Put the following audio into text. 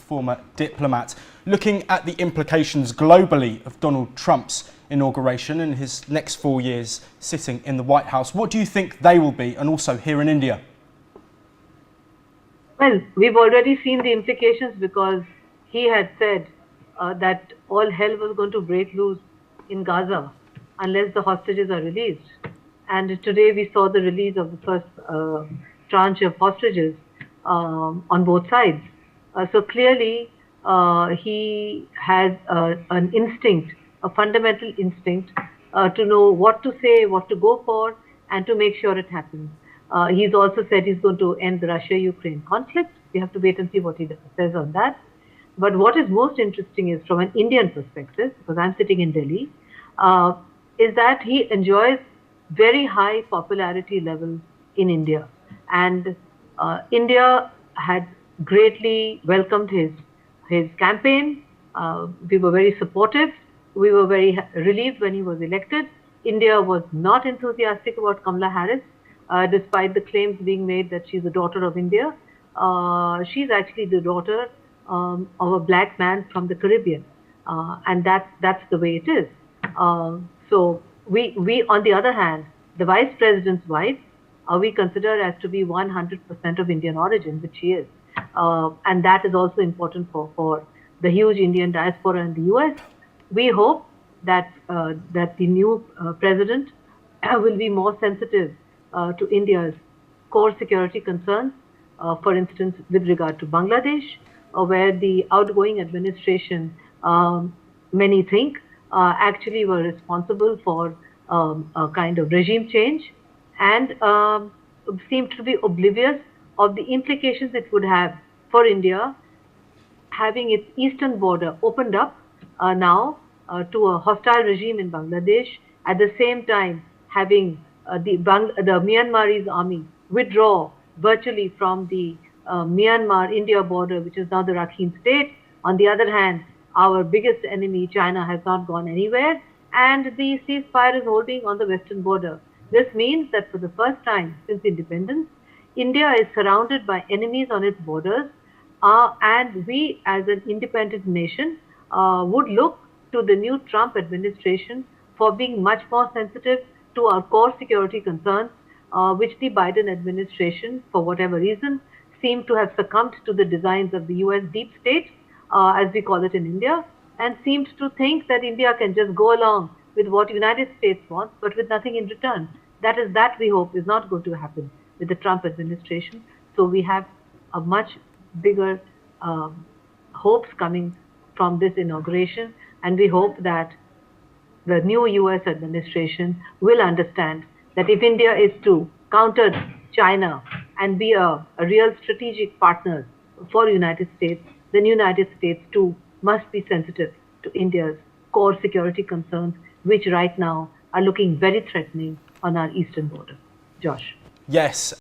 former diplomat. Looking at the implications globally of Donald Trump's inauguration and his next 4 years sitting in the White House, what do you think they will be, and also here in India? Well, we've already seen the implications because he had said that all hell was going to break loose in Gaza unless the hostages are released. And today we saw the release of the first tranche of hostages on both sides. So clearly he has an instinct, a fundamental instinct to know what to say, what to go for, and to make sure it happens. He's also said he's going to end the Russia-Ukraine conflict. We have to wait and see what he says on that. But what is most interesting is from an Indian perspective, because I'm sitting in Delhi, is that he enjoys very high popularity levels in India. And India had greatly welcomed his campaign. We were very supportive. We were very relieved when he was elected. India was not enthusiastic about Kamala Harris, despite the claims being made that she's the daughter of India. She's actually the daughter of a black man from the Caribbean, and that's the way it is. So we, on the other hand, the vice president's wife, we consider as to be 100% of Indian origin, which she is, and that is also important for the huge Indian diaspora in the U.S. We hope that that the new president will be more sensitive to India's core security concerns, for instance, with regard to Bangladesh, where the outgoing administration, many think, actually were responsible for a kind of regime change and seemed to be oblivious of the implications it would have for India having its eastern border opened up now to a hostile regime in Bangladesh, at the same time having the Myanmarese army withdraw virtually from the Myanmar-India border, which is now the Rakhine state. On the other hand, our biggest enemy, China, has not gone anywhere, and the ceasefire is holding on the western border. This means that for the first time since independence, India is surrounded by enemies on its borders, and we as an independent nation would look to the new Trump administration for being much more sensitive to our core security concerns, which the Biden administration, for whatever reason, seemed to have succumbed to the designs of the US deep state, as we call it in India, and seemed to think that India can just go along with what United States wants, but with nothing in return. That we hope is not going to happen with the Trump administration. So we have a much bigger hopes coming from this inauguration, and we hope that the new US administration will understand that if India is to counter China and be a real strategic partner for the United States, then United States too must be sensitive to India's core security concerns, which right now are looking very threatening on our eastern border. Josh. Yes.